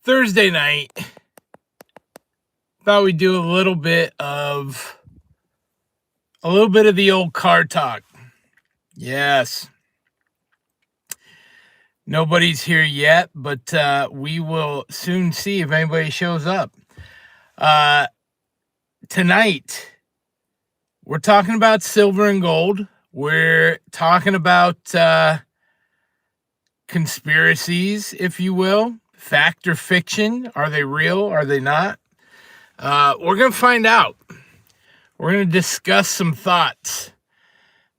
Thursday night, thought we'd do a little bit of the old car talk. Yes. Nobody's here yet, but we will soon see if anybody shows up. Tonight, we're talking about silver and gold. We're talking about conspiracies, if you will. Fact or fiction? Are they real? Are they not? We're going to find out. We're going to discuss some thoughts.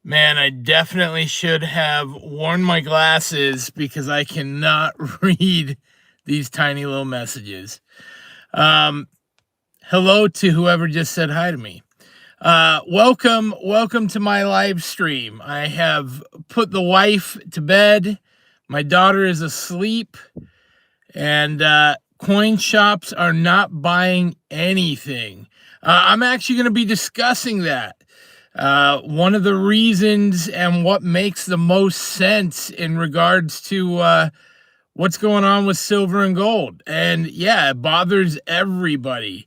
Man, I definitely should have worn my glasses because I cannot read these tiny little messages. Hello to whoever just said hi to me. Welcome to my live stream. I have put the wife to bed. My daughter is asleep. And coin shops are not buying anything. I'm actually going to be discussing that. One of the reasons and what makes the most sense in regards to what's going on with silver and gold. And yeah, it bothers everybody.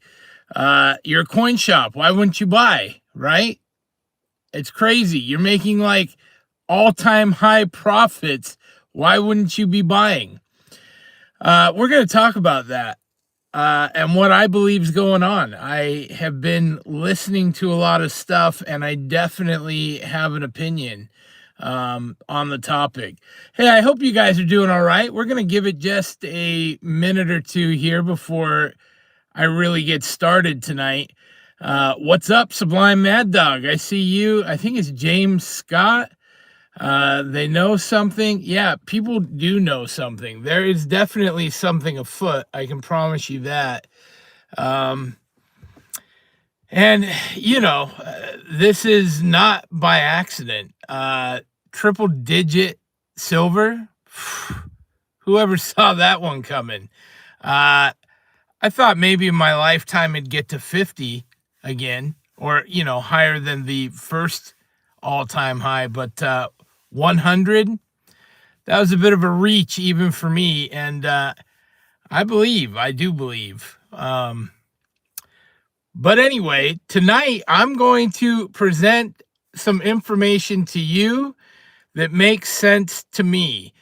You're a coin shop. Why wouldn't you buy, right? It's crazy. You're making like all-time high profits. Why wouldn't you be buying? We're going to talk about that and what I believe is going on. I have been listening to a lot of stuff, and I definitely have an opinion on the topic. Hey, I hope you guys are doing all right. We're going to give it just a minute or two here before I really get started tonight. What's up, Sublime Mad Dog? I see you. I think it's James Scott. They know something. Yeah, people do know something. There is definitely something afoot. I can promise you that. And you know, this is not by accident. Triple digit silver. Whoever saw that one coming? I thought maybe in my lifetime it'd get to 50 again, or, you know, higher than the first all-time high, but 100, that was a bit of a reach even for me, and I do believe. But anyway, tonight I'm going to present some information to you that makes sense to me,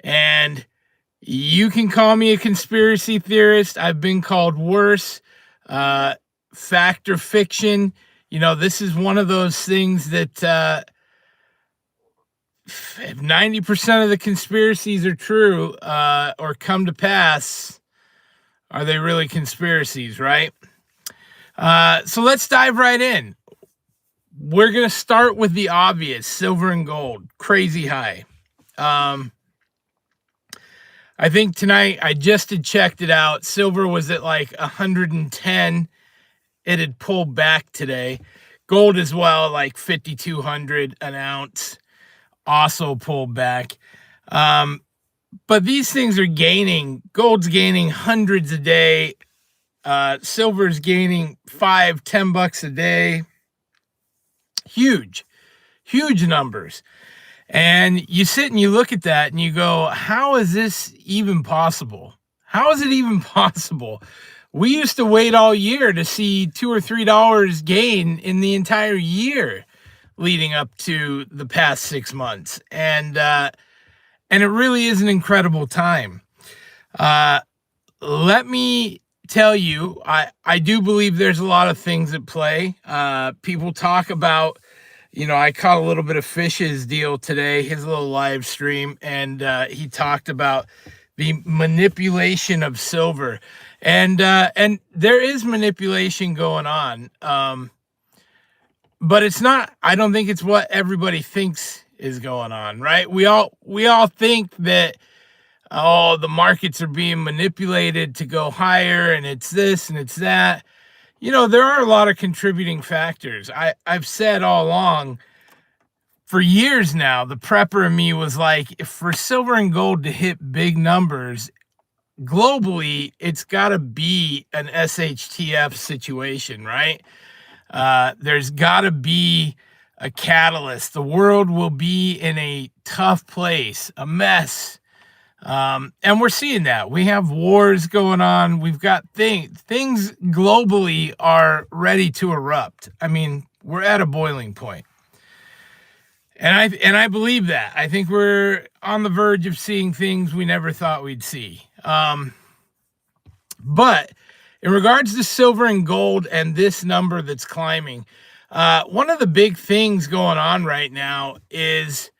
and you can call me a conspiracy theorist. I've been called worse. Fact or fiction, you know, this is one of those things that if 90% of the conspiracies are true or come to pass, are they really conspiracies, right? So let's dive right in. We're going to start with the obvious, silver and gold, crazy high. I think tonight I just had checked it out. Silver was at like 110. It had pulled back today. Gold as well, like 5,200 an ounce. Also pulled back. But these things are gaining. Gold's gaining hundreds a day. Silver's gaining $5-10 a day. Huge numbers. And you sit and you look at that and you go, how is this even possible? How is it even possible? We used to wait all year to see $2 or $3 gain in the entire year leading up to the past 6 months. And it really is an incredible time. Let me tell you, I do believe there's a lot of things at play. People talk about, you know, I caught a little bit of Fish's deal today, his little live stream, and he talked about the manipulation of silver. And there is manipulation going on. But it's not, I don't think it's what everybody thinks is going on, right? We all think that, oh, the markets are being manipulated to go higher, and it's this and it's that. You know, there are a lot of contributing factors. I've said all along, for years now, the prepper in me was like, if for silver and gold to hit big numbers globally, it's got to be an SHTF situation, right? There's got to be a catalyst. The world will be in a tough place, a mess. And we're seeing that. We have wars going on. We've got things globally are ready to erupt. I mean, we're at a boiling point. And I believe that. I think we're on the verge of seeing things we never thought we'd see. But in regards to silver and gold and this number that's climbing, one of the big things going on right now is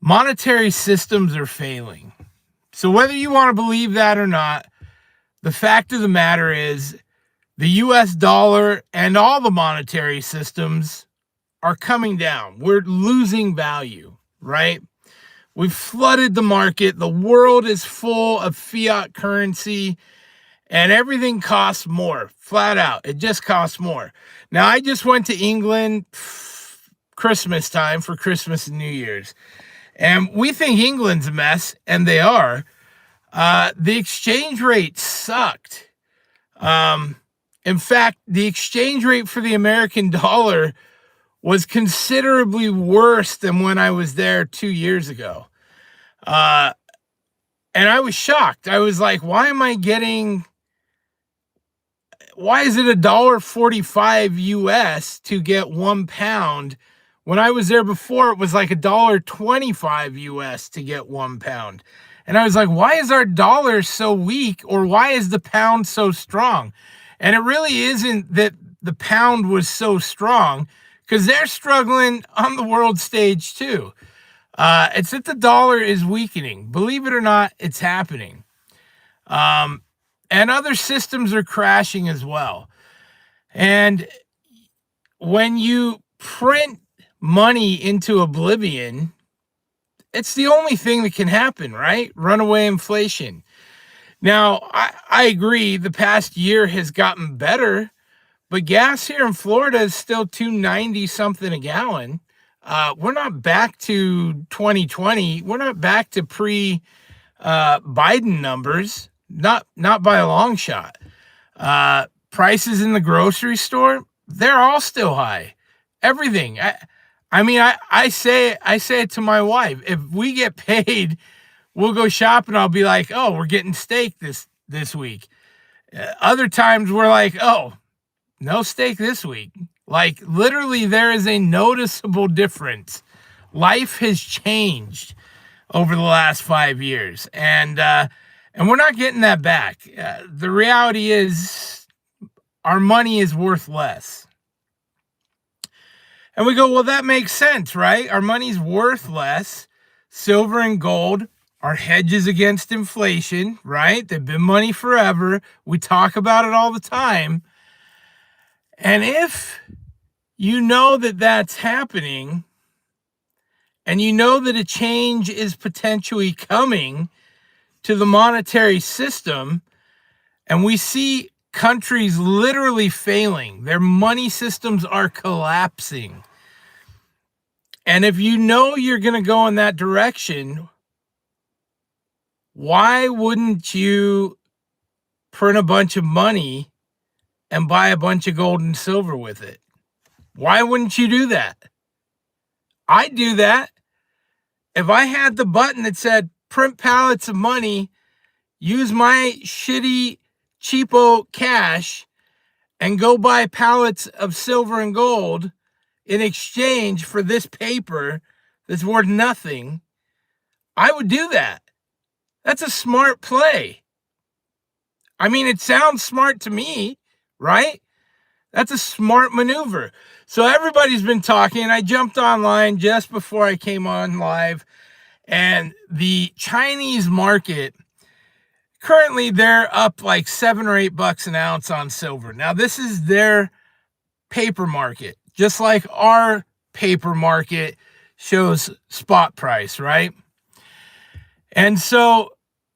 monetary systems are failing. So whether you want to believe that or not, the fact of the matter is the US dollar and all the monetary systems are coming down. We're losing value, right? We've flooded the market. The world is full of fiat currency and everything costs more, flat out. It just costs more. Now, I just went to England Christmas time for Christmas and New Year's, and we think England's a mess, and they are. The exchange rate sucked. In fact, the exchange rate for the American dollar was considerably worse than when I was there 2 years ago. And I was shocked. I was like, why is it $1.45 US to get 1 pound? When I was there before, it was like $1.25 US to get 1 pound. And I was like, why is our dollar so weak, or why is the pound so strong? And it really isn't that the pound was so strong, because they're struggling on the world stage too. It's that the dollar is weakening. Believe it or not, it's happening. And other systems are crashing as well. And when you print money into oblivion, it's the only thing that can happen, right? Runaway inflation. Now, I agree the past year has gotten better, but gas here in Florida is still $2.90 something a gallon. We're not back to 2020. We're not back to pre-Biden numbers, not by a long shot. Prices in the grocery store, they're all still high. Everything. I say it to my wife. If we get paid, we'll go shopping. I'll be like, oh, we're getting steak this week. Other times we're like, oh, no steak this week. Like, literally, there is a noticeable difference. Life has changed over the last 5 years, and we're not getting that back. The reality is our money is worth less. And we go, well, that makes sense, right? Our money's worth less. Silver and gold are hedges against inflation, right? They've been money forever. We talk about it all the time. And if you know that that's happening, and you know that a change is potentially coming to the monetary system, and we see countries literally failing, their money systems are collapsing. And if you know you're going to go in that direction, why wouldn't you print a bunch of money and buy a bunch of gold and silver with it? Why wouldn't you do that? I'd do that. If I had the button that said print pallets of money, use my shitty cheapo cash, and go buy pallets of silver and gold in exchange for this paper that's worth nothing, I would do that. That's a smart play. I mean, it sounds smart to me, right? That's a smart maneuver. So everybody's been talking, and I jumped online just before I came on live, and the Chinese market, currently they're up like $7 or $8 an ounce on silver. Now, this is their paper market, just like our paper market shows spot price, right? And so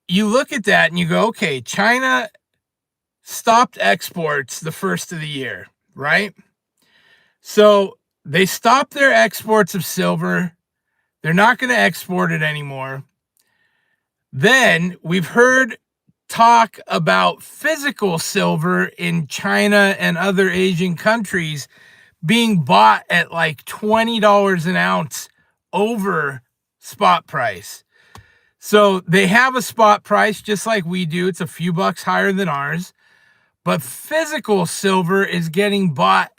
you look at that and you go, okay, China stopped exports the first of the year, right? So they stopped their exports of silver. They're not going to export it anymore. Then we've heard talk about physical silver in China and other Asian countries being bought at like $20 an ounce over spot price. So they have a spot price just like we do. It's a few bucks higher than ours. But physical silver is getting bought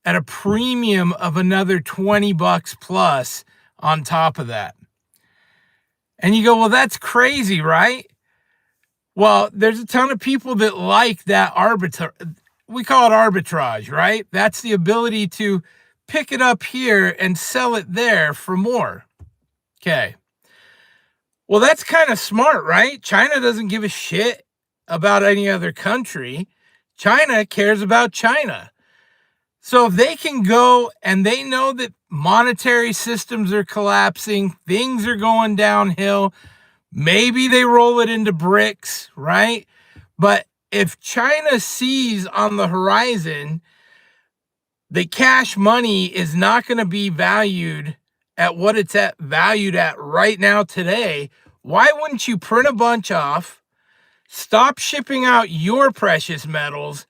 at a premium of another 20 bucks plus on top of that. And you go, well, that's crazy, right? Well, there's a ton of people that like that arbitrage. We call it arbitrage, right? That's the ability to pick it up here and sell it there for more. Okay. Well, that's kind of smart, right? China doesn't give a shit about any other country. China cares about China. So if they can go and they know that monetary systems are collapsing, things are going downhill, maybe they roll it into BRICS, right? But if China sees on the horizon that cash money is not going to be valued at what it's valued at right now today, why wouldn't you print a bunch off, stop shipping out your precious metals,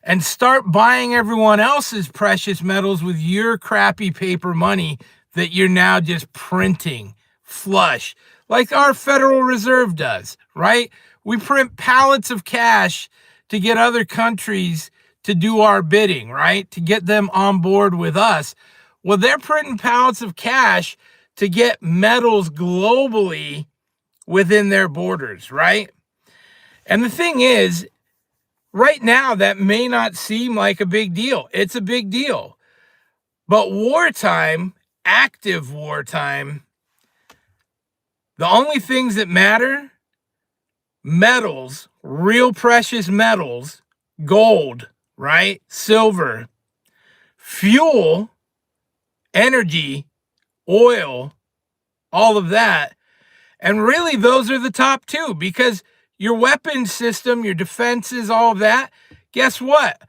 and start buying everyone else's precious metals with your crappy paper money that you're now just printing flush, like our Federal Reserve does, right? We print pallets of cash to get other countries to do our bidding, right? To get them on board with us. Well, they're printing pallets of cash to get metals globally within their borders, right? And the thing is, right now, that may not seem like a big deal. It's a big deal. But wartime, active wartime, the only things that matter, metals, real precious metals, gold, right? Silver, fuel, energy, oil, all of that. And really, those are the top two, because your weapons system, your defenses, all of that, guess what?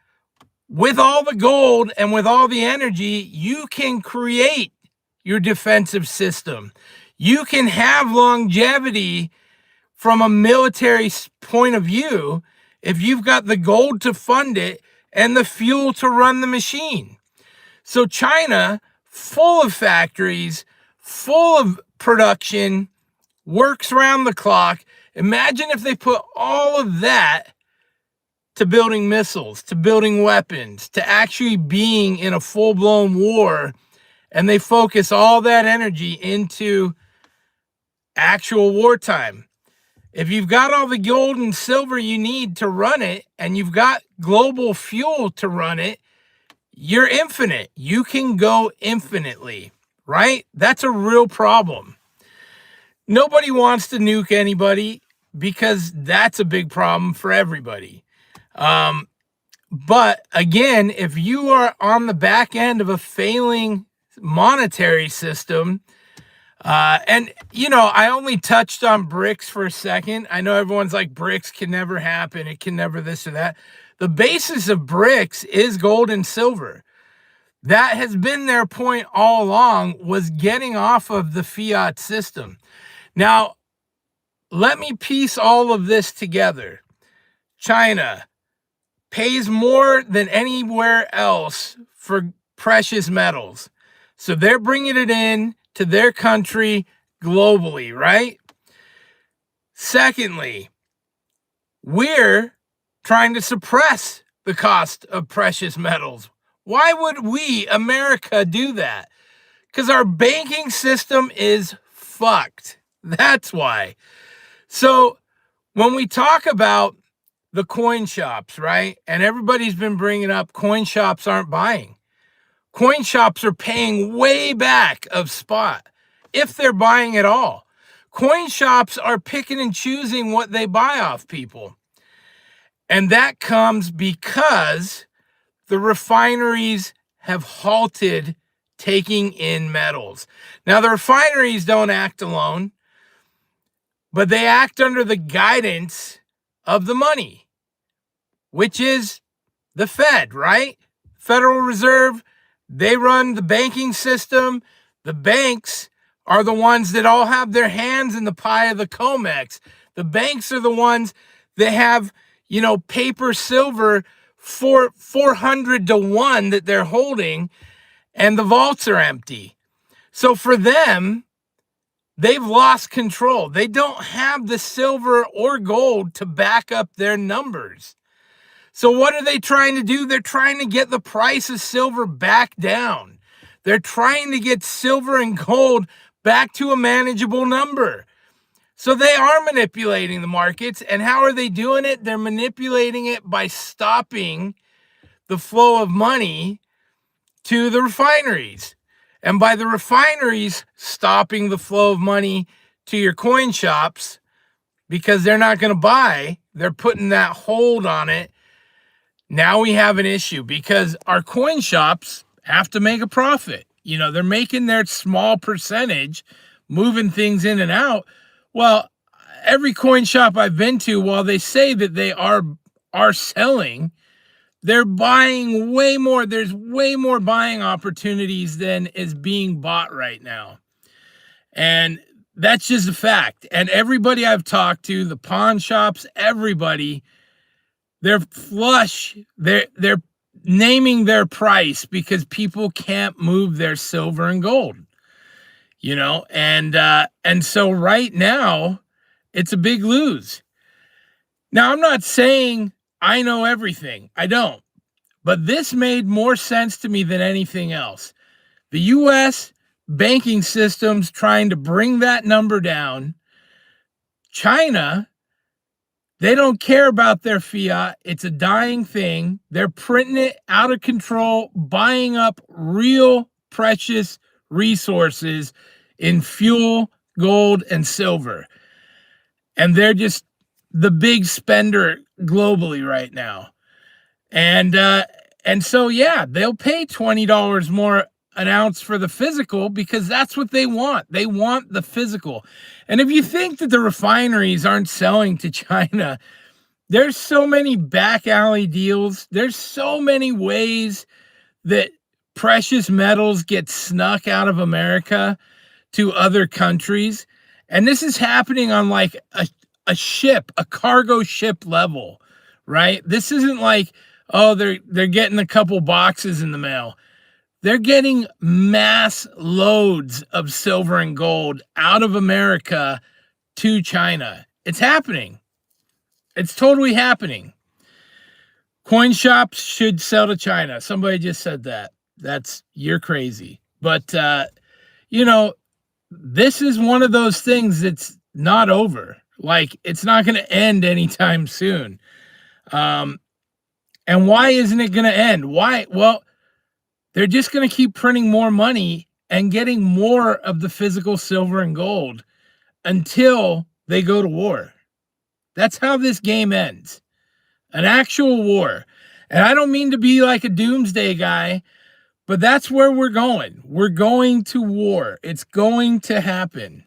With all the gold and with all the energy, you can create your defensive system. You can have longevity from a military point of view if you've got the gold to fund it and the fuel to run the machine. So China, full of factories, full of production, works around the clock. Imagine if they put all of that to building missiles, to building weapons, to actually being in a full-blown war, and they focus all that energy into actual wartime. If you've got all the gold and silver you need to run it, and you've got global fuel to run it, you're infinite. You can go infinitely, right? That's a real problem. Nobody wants to nuke anybody because that's a big problem for everybody. But again, if you are on the back end of a failing monetary system, and you know, I only touched on BRICS for a second. I know everyone's like, BRICS can never happen. It can never this or that. The basis of BRICS is gold and silver. That has been their point all along, was getting off of the fiat system. Now, let me piece all of this together. China pays more than anywhere else for precious metals. So they're bringing it in to their country globally, right? Secondly, we're trying to suppress the cost of precious metals. Why would we, America, do that? Because our banking system is fucked. That's why. So when we talk about the coin shops, right? And everybody's been bringing up coin shops aren't buying. Coin shops are paying way back of spot, if they're buying at all. Coin shops are picking and choosing what they buy off people. And that comes because the refineries have halted taking in metals. Now, the refineries don't act alone, but they act under the guidance of the money, which is the Fed, right? Federal Reserve, they run the banking system. The banks are the ones that all have their hands in the pie of the COMEX. The banks are the ones that have, you know, paper silver for 400 to 1 that they're holding, and the vaults are empty. So for them, they've lost control. They don't have the silver or gold to back up their numbers. So what are they trying to do? They're trying to get the price of silver back down. They're trying to get silver and gold back to a manageable number. So they are manipulating the markets. And how are they doing it? They're manipulating it by stopping the flow of money to the refineries. And by the refineries stopping the flow of money to your coin shops, because they're not going to buy, they're putting that hold on it. Now we have an issue because our coin shops have to make a profit. You know, they're making their small percentage, moving things in and out. Well, every coin shop I've been to, while they say that they are selling, they're buying way more. There's way more buying opportunities than is being bought right now. And that's just a fact. And everybody I've talked to, the pawn shops, everybody, they're flush. They're naming their price because people can't move their silver and gold, you know, and so right now it's a big lose. Now, I'm not saying I know everything. I don't. But this made more sense to me than anything else. The U.S. banking system's trying to bring that number down. China, they don't care about their fiat. It's a dying thing. They're printing it out of control, buying up real precious resources in fuel, gold, and silver. And they're just the big spender globally right now. And so, yeah, they'll pay $20 more an ounce for the physical because that's what they want. They want the physical. And if you think that the refineries aren't selling to China, there's so many back alley deals. There's so many ways that precious metals get snuck out of America to other countries. And this is happening on like a ship, a cargo ship level, right? This isn't like, oh, they're getting a couple boxes in the mail. They're getting mass loads of silver and gold out of America to China. It's happening. It's totally happening. Coin shops should sell to China. Somebody just said that. You're crazy. But, you know, this is one of those things that's not over. Like, it's not going to end anytime soon. And why isn't it going to end? Why? Well, they're just going to keep printing more money and getting more of the physical silver and gold until they go to war. That's how this game ends. An actual war. And I don't mean to be like a doomsday guy, but that's where we're going. We're going to war. It's going to happen.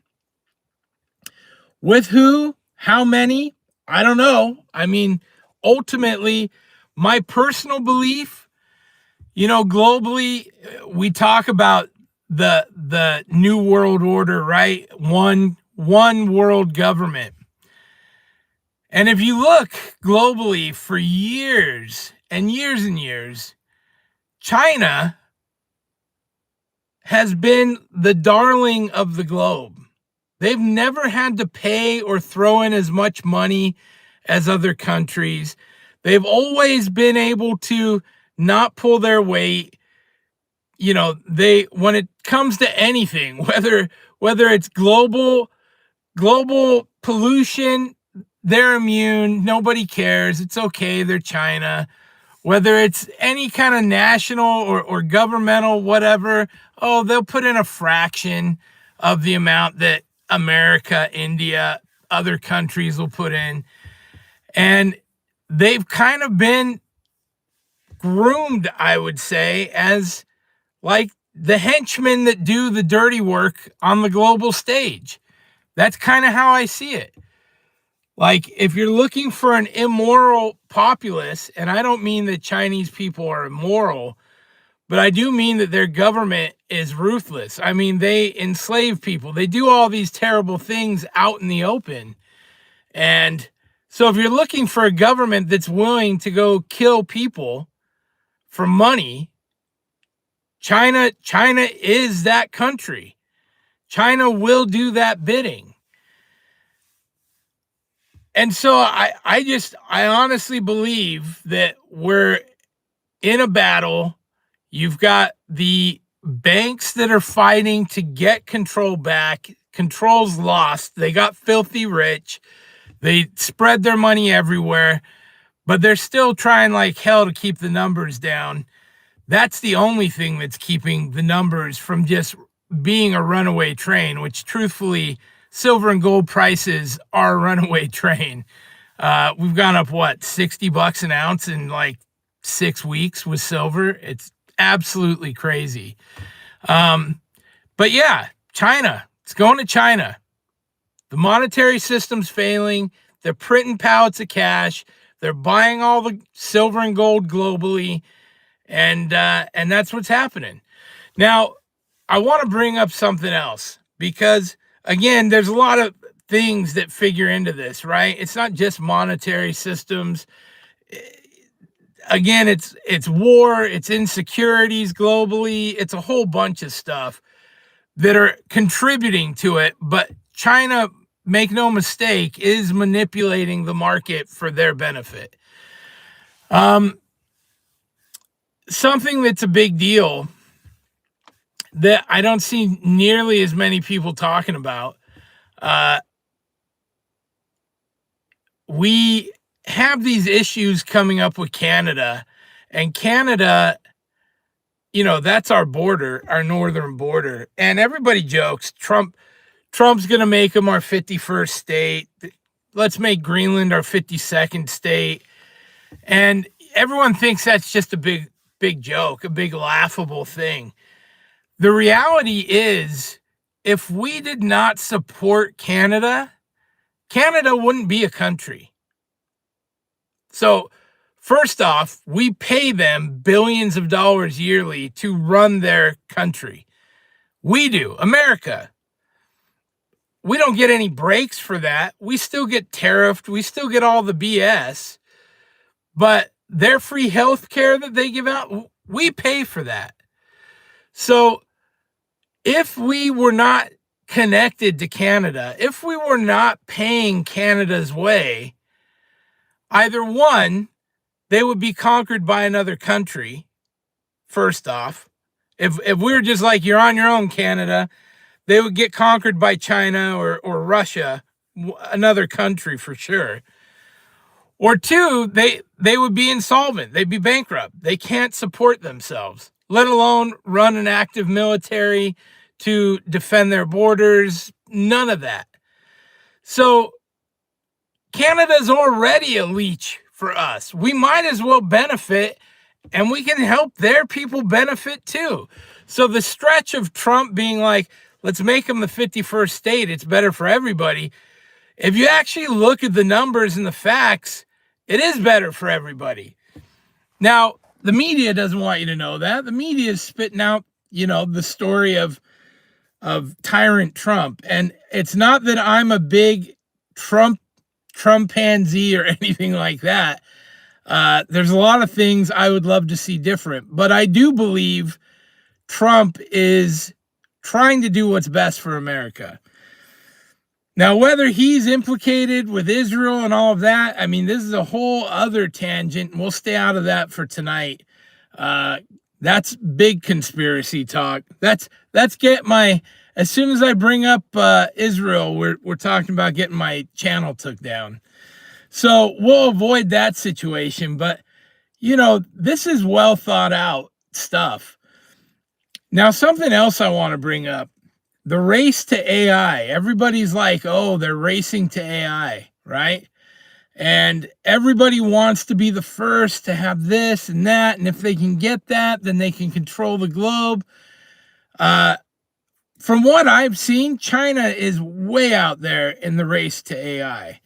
With who? How many? I don't know. I mean, ultimately, my personal belief, you know, globally, we talk about the new world order, right? One world government. And if you look globally for years and years and years, China has been the darling of the globe. They've never had to pay or throw in as much money as other countries. They've always been able to not pull their weight. You know, when it comes to anything, whether it's global pollution, they're immune. Nobody cares. It's okay. They're China. Whether it's any kind of national or governmental, whatever, oh, they'll put in a fraction of the amount that America, India, other countries will put in. And they've kind of been groomed, I would say, as like the henchmen that do the dirty work on the global stage. That's kind of how I see it. Like, if you're looking for an immoral populace, and I don't mean that Chinese people are immoral, but I do mean that their government is ruthless. I mean, they enslave people. They do all these terrible things out in the open. And so if you're looking for a government that's willing to go kill people for money, China is that country. China will do that bidding. And so I honestly believe that we're in a battle. You've got the banks that are fighting to get control back. Control's lost. They got filthy rich. They spread their money everywhere, but they're still trying like hell to keep the numbers down. That's the only thing that's keeping the numbers from just being a runaway train, which truthfully, silver and gold prices are a runaway train. We've gone up, what, $60 an ounce in like 6 weeks with silver. It's absolutely crazy. But yeah, China, it's going to China. The monetary system's failing. They're printing pallets of cash. They're buying all the silver and gold globally. And that's what's happening. Now, I want to bring up something else because, again, there's a lot of things that figure into this, right? It's not just monetary systems. Again, it's war, it's insecurities globally, it's a whole bunch of stuff that are contributing to it. But China, make no mistake, is manipulating the market for their benefit. Something that's a big deal that I don't see nearly as many people talking about. We have these issues coming up with Canada, and Canada, you know, that's our border, our northern border. And everybody jokes, Trump's going to make them our 51st state. Let's make Greenland our 52nd state. And everyone thinks that's just a big joke, a big laughable thing. The reality is, if we did not support Canada, Canada wouldn't be a country. So, first off, we pay them billions of dollars yearly to run their country. We do, America. We don't get any breaks for that. We still get tariffed. We still get all the BS. But their free health care that they give out, we pay for that. So if we were not connected to Canada, if we were not paying Canada's way, either one, they would be conquered by another country, first off. If we were just like, you're on your own, Canada, they would get conquered by China or Russia, another country for sure. Or two, they would be insolvent. They'd be bankrupt. They can't support themselves, let alone run an active military to defend their borders. None of that. So Canada's already a leech for us. We might as well benefit, and we can help their people benefit too. So the stretch of Trump being like, let's make them the 51st state, it's better for everybody. If you actually look at the numbers and the facts, it is better for everybody. Now, the media doesn't want you to know that. The media is spitting out, you know, the story of tyrant Trump. And it's not that I'm a big Trump-pansy or anything like that. There's a lot of things I would love to see different. But I do believe Trump is trying to do what's best for America. Now, whether he's implicated with Israel and all of that, I mean, this is a whole other tangent, and we'll stay out of that for tonight. That's big conspiracy talk. That's get my, as soon as I bring up Israel, we're talking about getting my channel took down. So we'll avoid that situation. But, you know, this is well thought out stuff. Now, something else I want to bring up. The race to AI. Everybody's like, oh, they're racing to AI, right? And everybody wants to be the first to have this and that. And if they can get that, then they can control the globe. From what I've seen, China is way out there in the race to AI.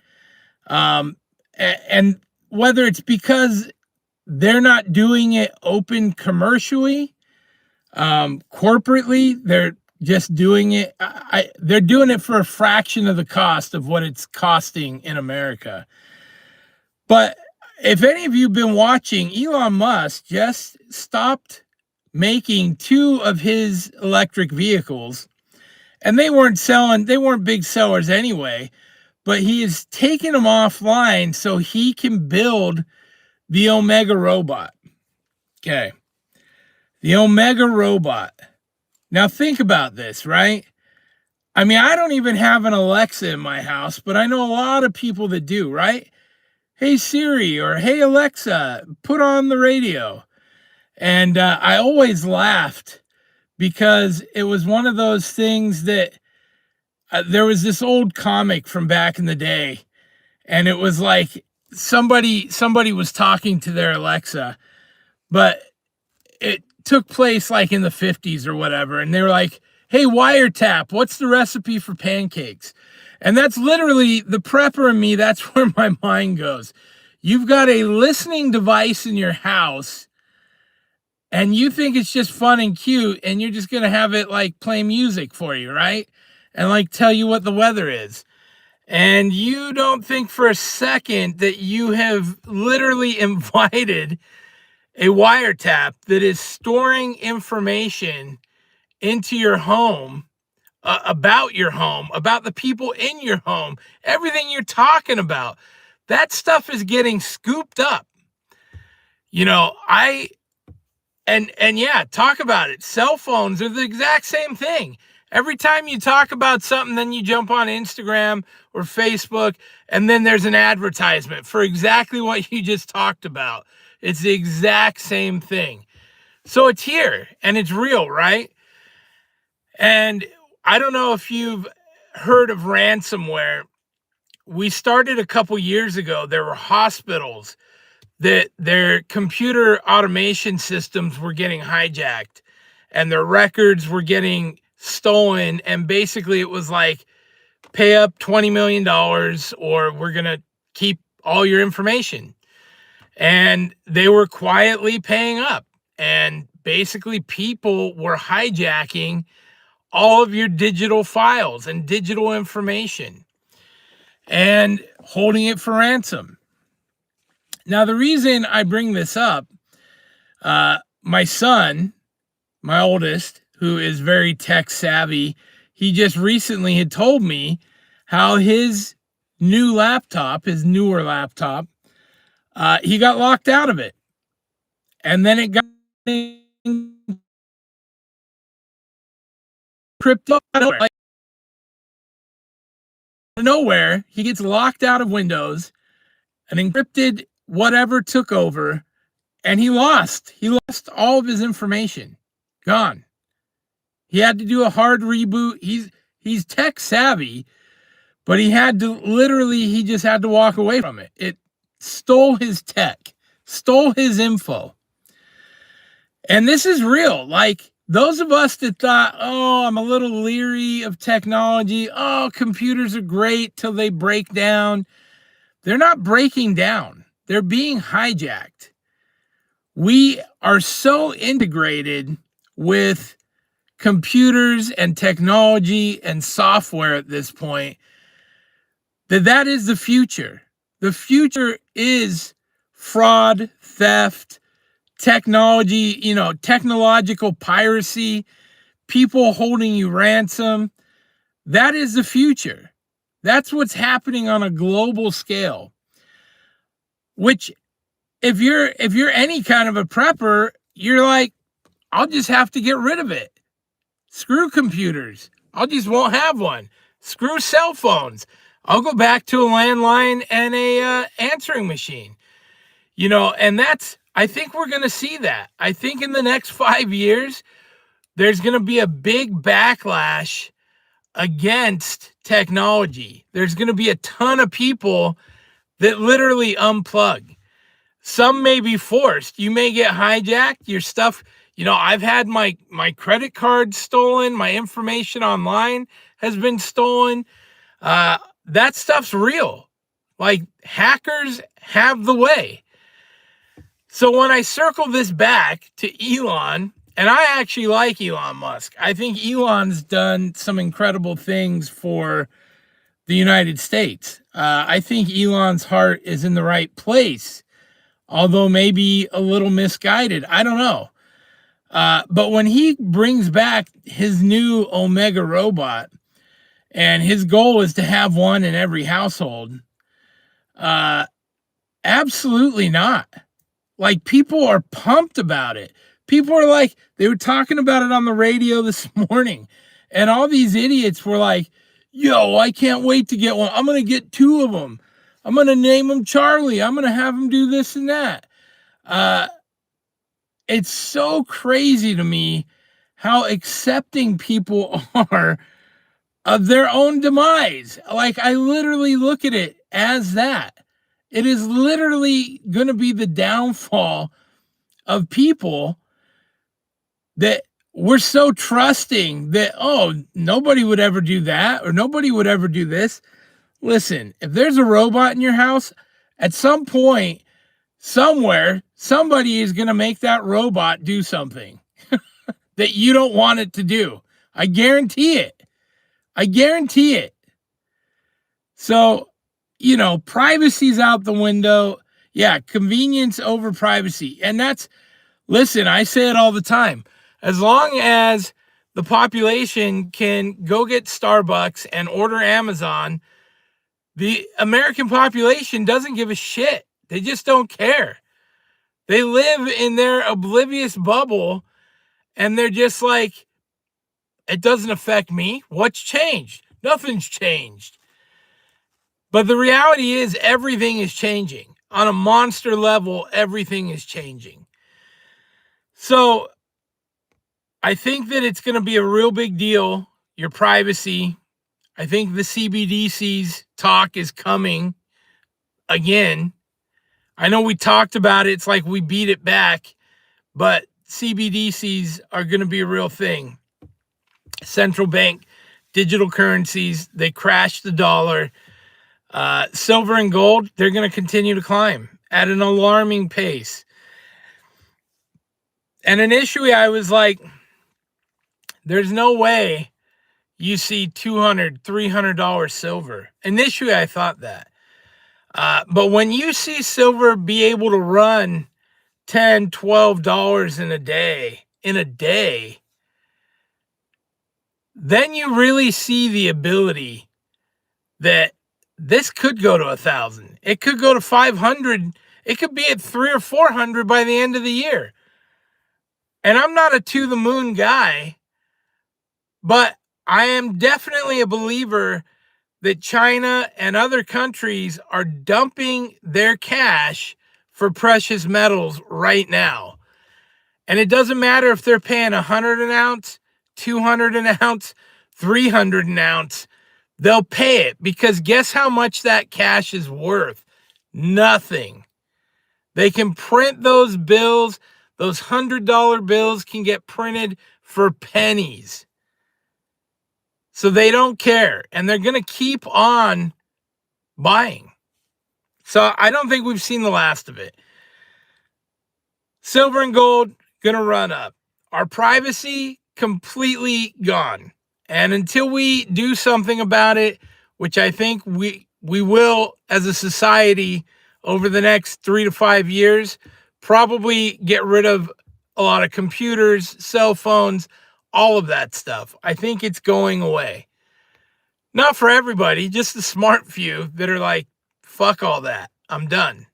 And whether it's because they're not doing it open commercially, corporately, they're just doing it. They're doing it for a fraction of the cost of what it's costing in America. But if any of you have been watching, Elon Musk just stopped making 2 of his electric vehicles. and they weren't big sellers anyway, but he is taking them offline so he can build the Omega robot. Okay. The Omega robot. Now think about this, right? I mean, I don't even have an Alexa in my house, but I know a lot of people that do, right? Hey Siri, or hey Alexa, put on the radio. And I always laughed because it was one of those things that there was this old comic from back in the day, and it was like somebody was talking to their Alexa, but it took place like in the 50s or whatever, and they were like, hey, wiretap, what's the recipe for pancakes? And that's literally the prepper in me. That's where my mind goes. You've got a listening device in your house, and you think it's just fun and cute, and you're just going to have it like play music for you, right? And like tell you what the weather is. And you don't think for a second that you have literally invited a wiretap that is storing information into your home, about your home, about the people in your home, everything you're talking about. That stuff is getting scooped up. You know, and yeah, talk about it. Cell phones are the exact same thing. Every time you talk about something, then you jump on Instagram or Facebook, and then there's an advertisement for exactly what you just talked about. It's the exact same thing. So it's here, and it's real, right? And I don't know if you've heard of ransomware. We started a couple years ago. There were hospitals that their computer automation systems were getting hijacked, and their records were getting stolen. And basically it was like, pay up $20 million or we're going to keep all your information. And they were quietly paying up. And basically people were hijacking all of your digital files and digital information and holding it for ransom. Now, the reason I bring this up, my son, my oldest, who is very tech savvy, he just recently had told me how his newer laptop, he got locked out of it. And then it got encrypted out of nowhere. He gets locked out of Windows, and encrypted whatever took over, and he lost all of his information. Gone. He had to do a hard reboot. He's tech savvy, but he just had to walk away from it. It stole his tech, stole his info. And this is real. Like those of us that thought, oh, I'm a little leery of technology. Oh, computers are great till they break down. They're not breaking down. They're being hijacked. We are so integrated with computers and technology and software at this point that is the future. The future is fraud, theft, technology, technological piracy, people holding you ransom. That is the future. That's what's happening on a global scale. Which if you're any kind of a prepper, you're like, I'll just have to get rid of it. Screw computers. I just won't have one. Screw cell phones. I'll go back to a landline and a answering machine. And I think we're going to see that. I think in the next 5 years, there's going to be a big backlash against technology. There's going to be a ton of people that literally unplug. Some may be forced. You may get hijacked. Your stuff, I've had my credit card stolen. My information online has been stolen. That stuff's real. Like hackers have the way. So when I circle this back to Elon, and I actually like Elon Musk. I think Elon's done some incredible things for the United States. I think Elon's heart is in the right place, although maybe a little misguided. I don't know. But when he brings back his new Omega robot, and his goal is to have one in every household, absolutely not. Like, people are pumped about it. People are like, they were talking about it on the radio this morning, and all these idiots were like, yo, I can't wait to get one. I'm going to get 2 of them. I'm going to name them Charlie. I'm going to have them do this and that. It's so crazy to me how accepting people are of their own demise. Like, I literally look at it as that. It is literally going to be the downfall of people that we're so trusting that, oh, nobody would ever do that or nobody would ever do this. Listen, if there's a robot in your house, at some point, somewhere, somebody is going to make that robot do something that you don't want it to do. I guarantee it. I guarantee it. So, you know, privacy's out the window. Yeah, convenience over privacy. And that's, listen, I say it all the time. As long as the population can go get Starbucks and order Amazon, the American population doesn't give a shit. They just don't care. They live in their oblivious bubble, and they're just like, it doesn't affect me. What's changed? Nothing's changed. But the reality is everything is changing. On a monster level, everything is changing. So I think that it's going to be a real big deal, your privacy. I think the CBDC's talk is coming again. I know we talked about it. It's like we beat it back, but CBDCs are going to be a real thing. Central bank digital currencies, they crashed the dollar. Silver and gold, they're going to continue to climb at an alarming pace. And initially I was like, there's no way you see $200, $300 silver. Initially I thought that. But when you see silver be able to run $10, $12 in a day, then you really see the ability that this could go to 1,000. It could go to 500. It could be at 300 or 400 by the end of the year. And I'm not a to the moon guy, but I am definitely a believer that China and other countries are dumping their cash for precious metals right now. And it doesn't matter if they're paying 100 an ounce, 200 an ounce, 300 an ounce. They'll pay it, because guess how much that cash is worth? Nothing. They can print those bills. Those $100 bills can get printed for pennies. So they don't care, and they're going to keep on buying. So I don't think we've seen the last of it. Silver and gold going to run up. Our privacy completely gone. And until we do something about it, which I think we will as a society over the next 3 to 5 years, probably get rid of a lot of computers, cell phones, all of that stuff. I think it's going away. Not for everybody, just the smart few that are like, fuck all that. I'm done.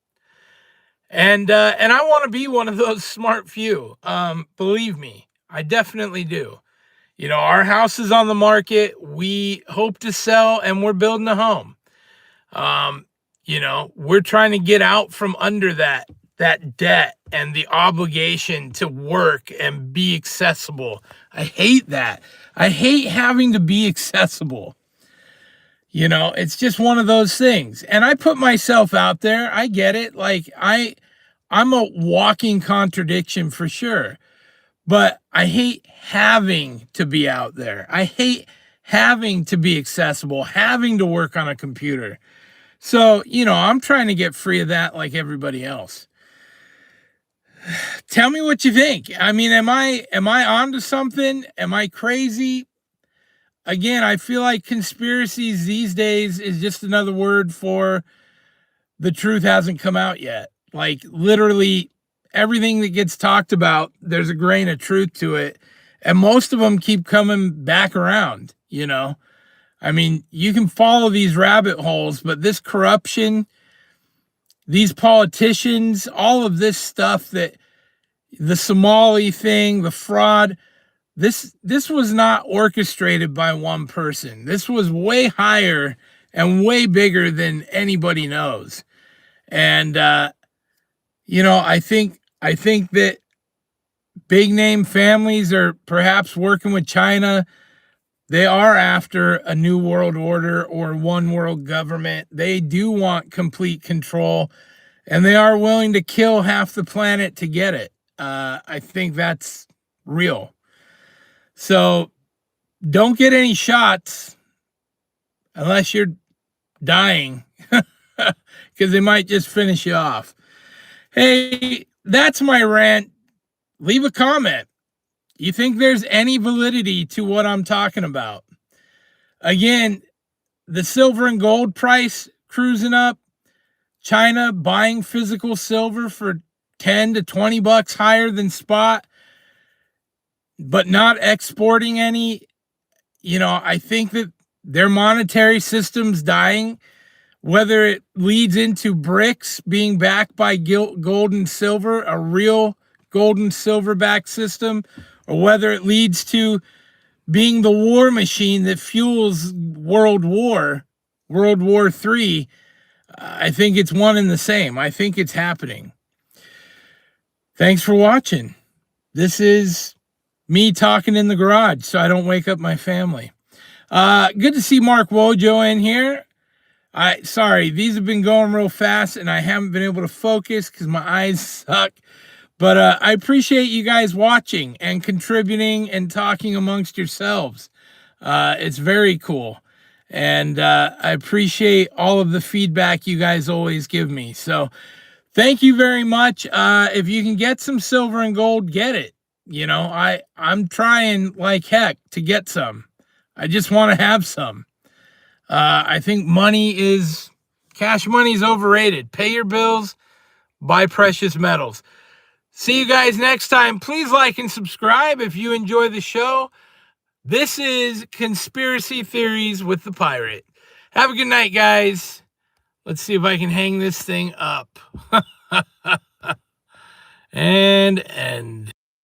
And I want to be one of those smart few. Believe me, I definitely do. You know, our house is on the market. We hope to sell, and we're building a home. You know, we're trying to get out from under that debt and the obligation to work and be accessible. I hate that. I hate having to be accessible. You know, it's just one of those things. And I put myself out there. I get it. Like, I'm a walking contradiction for sure. But I hate having to be out there. I hate having to be accessible, having to work on a computer. So, you know, I'm trying to get free of that like everybody else. Tell me what you think. I mean, am I onto something? Am I crazy? Again, I feel like conspiracies these days is just another word for the truth hasn't come out yet. Like, literally everything that gets talked about, there's a grain of truth to it. And most of them keep coming back around, you know. I mean, you can follow these rabbit holes, but this corruption, these politicians, all of this stuff, that the Somali thing, the fraud, this was not orchestrated by one person. This was way higher and way bigger than anybody knows. And you know, I think that big name families are perhaps working with China. They are after a new world order or one world government. They do want complete control, and they are willing to kill half the planet to get it. I think that's real. So don't get any shots unless you're dying, because they might just finish you off. Hey, that's my rant. Leave a comment. You think there's any validity to what I'm talking about? Again, the silver and gold price cruising up. China buying physical silver for 10 to 20 bucks higher than spot, but not exporting any. You know, I think that their monetary system's dying. Whether it leads into BRICS being backed by gold and silver, a real gold and silver backed system, or whether it leads to being the war machine that fuels World War III, I think it's one and the same. I think it's happening. Thanks for watching. This is me talking in the garage so I don't wake up my family. Good to see Mark Wojo in here. Sorry, these have been going real fast and I haven't been able to focus because my eyes suck. But I appreciate you guys watching and contributing and talking amongst yourselves. It's very cool. And I appreciate all of the feedback you guys always give me. So thank you very much. If you can get some silver and gold, get it. You know, I'm trying like heck to get some. I just want to have some. I think cash money is overrated. Pay your bills, buy precious metals. See you guys next time. Please like and subscribe if you enjoy the show. This is Conspiracy Theories with the Pirate. Have a good night, guys. Let's see if I can hang this thing up. And end.